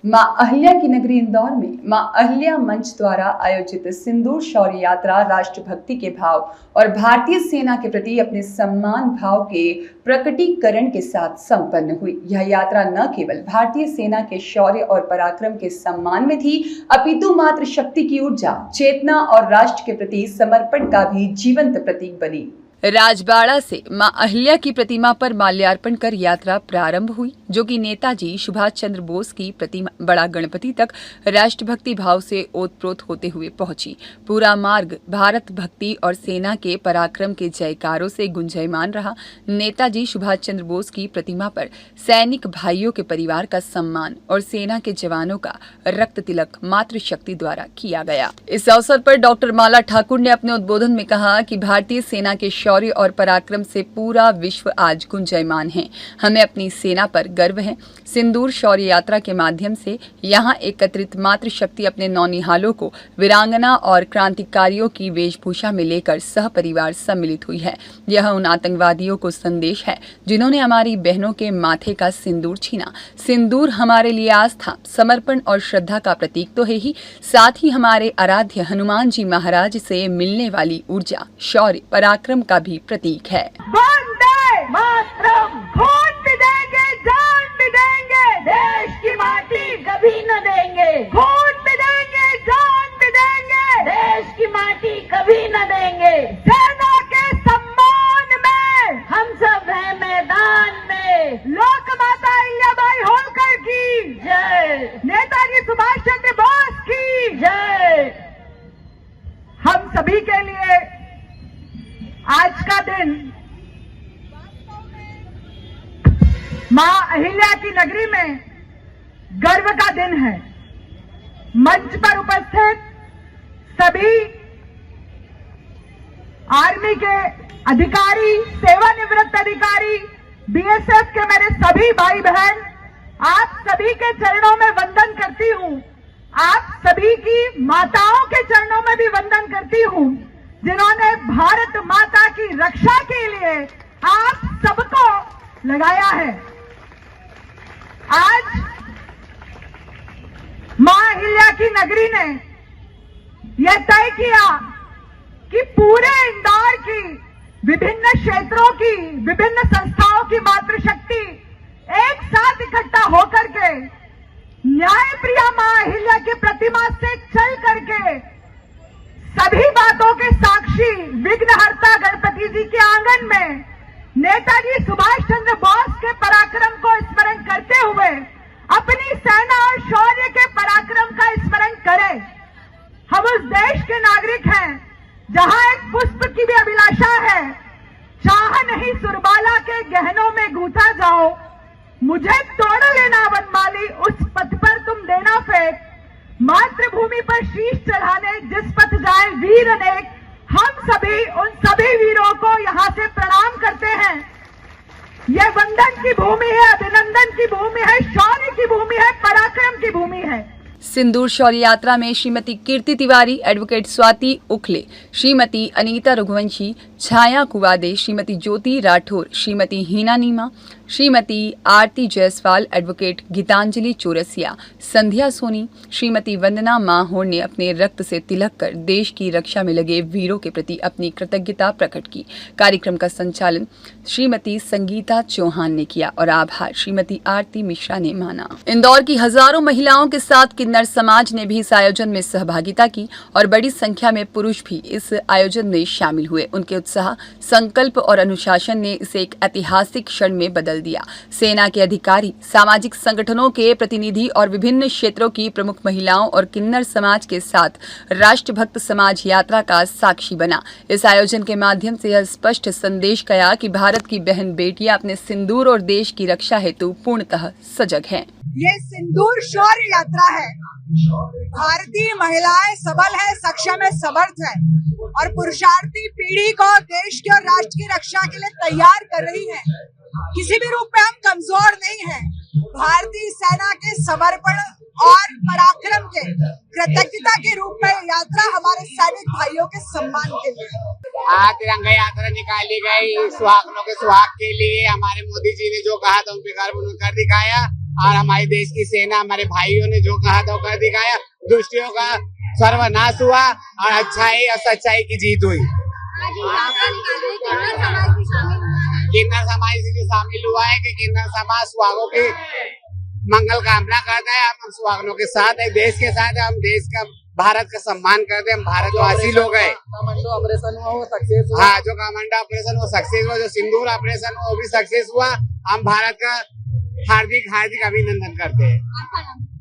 मां अहिल्या की नगरी इंदौर में मां अहिल्या मंच द्वारा आयोजित सिंदूर शौर्य यात्रा राष्ट्रभक्ति के भाव और भारतीय सेना के प्रति अपने सम्मान भाव के प्रकटीकरण के साथ संपन्न हुई। यह यात्रा न केवल भारतीय सेना के शौर्य और पराक्रम के सम्मान में थी, अपितु मातृ शक्ति की ऊर्जा, चेतना और राष्ट्र के प्रति समर्पण का भी जीवंत प्रतीक बनी। राजबाड़ा से मां अहिल्या की प्रतिमा पर माल्यार्पण कर यात्रा प्रारंभ हुई, जो कि नेताजी सुभाष चंद्र बोस की प्रतिमा बड़ा गणपति तक राष्ट्रभक्ति भाव से ओतप्रोत होते हुए पहुंची। पूरा मार्ग भारत भक्ति और सेना के पराक्रम के जयकारों से गुंजायमान रहा। नेताजी सुभाष चंद्र बोस की प्रतिमा पर सैनिक भाइयों के परिवार का सम्मान और सेना के जवानों का रक्त तिलक मातृशक्ति द्वारा किया गया। इस अवसर पर डॉक्टर माला ठाकुर ने अपने उद्बोधन में कहा कि भारतीय सेना के शौर्य और पराक्रम से पूरा विश्व आज गुंजायमान है। हमें अपनी सेना पर गर्व है। सिंदूर शौर्य यात्रा के माध्यम से यहाँ एकत्रित मातृशक्ति अपने नौनिहालों को वीरांगना और क्रांतिकारियों की वेशभूषा में लेकर सहपरिवार सम्मिलित हुई है। यह उन आतंकवादियों को संदेश है जिन्होंने हमारी बहनों के माथे का सिंदूर छीना। सिंदूर हमारे लिए आस्था, समर्पण और श्रद्धा का प्रतीक तो है ही, साथ ही हमारे आराध्य हनुमान जी महाराज से मिलने वाली ऊर्जा, शौर्य, पराक्रम का भी प्रतीक है। वंदे मातरम, खून भी देंगे, जान भी देंगे, देश की माटी कभी न देंगे। खून भी देंगे, जान भी देंगे, देश की माटी कभी न देंगे। सेना के सम्मान में हम सब हैं मैदान में। लोक माता अहिल्याबाई होलकर की जय, नेताजी सुभाष चंद्र बोस की जय। हम सभी के लिए आज का दिन मां अहिल्या की नगरी में गर्व का दिन है। मंच पर उपस्थित सभी आर्मी के अधिकारी, सेवानिवृत्त अधिकारी, बीएसएफ के मेरे सभी भाई बहन, आप सभी के चरणों में वंदन करती हूं। आप सभी की माताओं के चरणों में भी वंदन करती हूं, जिन्होंने भारत माता की रक्षा के लिए आप सबको लगाया है। आज मां अहिल्या की नगरी ने यह तय किया कि पूरे इंदौर की विभिन्न क्षेत्रों की, विभिन्न संस्थाओं की मातृशक्ति एक साथ इकट्ठा होकर के न्याय प्रिया मां अहिल्या की प्रतिमा से चल करके सभी बातों के साक्षी विघ्नहर्ता गणपति जी के आंगन में नेताजी सुभाष चंद्र बोस के पराक्रम को स्मरण करते हुए अपनी सेना और शौर्य के पराक्रम का स्मरण करें। हम उस देश के नागरिक हैं जहां एक पुष्प की भी अभिलाषा है। चाह नहीं सुरबाला के गहनों में गूंथा जाओ, मुझे तोड़ लेना वनमाली, उस पथ पर तुम देना फेंक। मातृभूमि पर शीश चढ़ाने जिस पथ जाए वीर अनेक। हम सभी उन सभी वीरों को यहाँ से प्रणाम करते हैं। यह वंदन की भूमि है, अभिनंदन की भूमि है, शौर्य की भूमि है, पराक्रम की भूमि है। सिंदूर शौर्य यात्रा में श्रीमती कीर्ति तिवारी, एडवोकेट स्वाति उखले, श्रीमती अनीता रघुवंशी, छाया कुवादे, श्रीमती ज्योति राठौर, श्रीमती हीना नीमा, श्रीमती आरती जायसवाल, एडवोकेट गीतांजलि चौरसिया, संध्या सोनी, श्रीमती वंदना माहोर ने अपने रक्त से तिलक कर देश की रक्षा में लगे वीरों के प्रति अपनी कृतज्ञता प्रकट की। कार्यक्रम का संचालन श्रीमती संगीता चौहान ने किया और आभार श्रीमती आरती मिश्रा ने माना। इंदौर की हजारों महिलाओं के साथ किन्नर समाज ने भी इस आयोजन में सहभागिता की और बड़ी संख्या में पुरुष भी इस आयोजन में शामिल हुए। उनके उत्साह, संकल्प और अनुशासन ने इसे एक ऐतिहासिक क्षण में बदल दिया। सेना के अधिकारी, सामाजिक संगठनों के प्रतिनिधि और विभिन्न क्षेत्रों की प्रमुख महिलाओं और किन्नर समाज के साथ राष्ट्रभक्त समाज यात्रा का साक्षी बना। इस आयोजन के माध्यम से यह स्पष्ट संदेश गया कि भारत की बहन बेटियां अपने सिंदूर और देश की रक्षा हेतु पूर्णतः सजग हैं। ये सिंदूर शौर्य यात्रा है। भारतीय महिलाएं सबल है, सक्षम है, समर्थ है और पुरुषार्थी पीढ़ी को देश के और राष्ट्र की रक्षा के लिए तैयार कर रही है। किसी भी रूप में हम कमजोर नहीं हैं। भारतीय सेना के समर्पण और पराक्रम के कृतज्ञता के रूप में यात्रा हमारे सैनिक भाइयों के सम्मान के लिए आज तिरंगा यात्रा निकाली गई। सुहागनों के सुहाग के लिए हमारे मोदी जी ने जो कहा था उन पे कर दिखाया। और हमारे देश की सेना, हमारे भाइयों ने जो कहा था वो कर दिखाया। दुष्टियों का सर्वनाश हुआ और अच्छाई और सच्चाई की जीत हुई। किन्नर समाज से जो शामिल हुआ है कि किन्नर समाज सुहागों की मंगल कामना करता है। हम सुहागनों के साथ है, देश के साथ है। हम देश का, भारत का सम्मान करते हैं। हम भारतवासी लोग हैं। कमांडो ऑपरेशन हुआ वो सक्सेस हुआ। हाँ, जो कमांडो ऑपरेशन वो सक्सेस हुआ, जो सिंदूर ऑपरेशन हुआ वो भी सक्सेस हुआ। हम भारत का हार्दिक अभिनंदन करते हैं।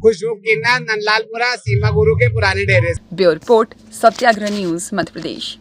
खुशबू किन्नर, नंदलालपुरा, सीमा गुरु के पुराने डेरे से। ब्यूरो रिपोर्ट, सत्याग्रह न्यूज, मध्य प्रदेश।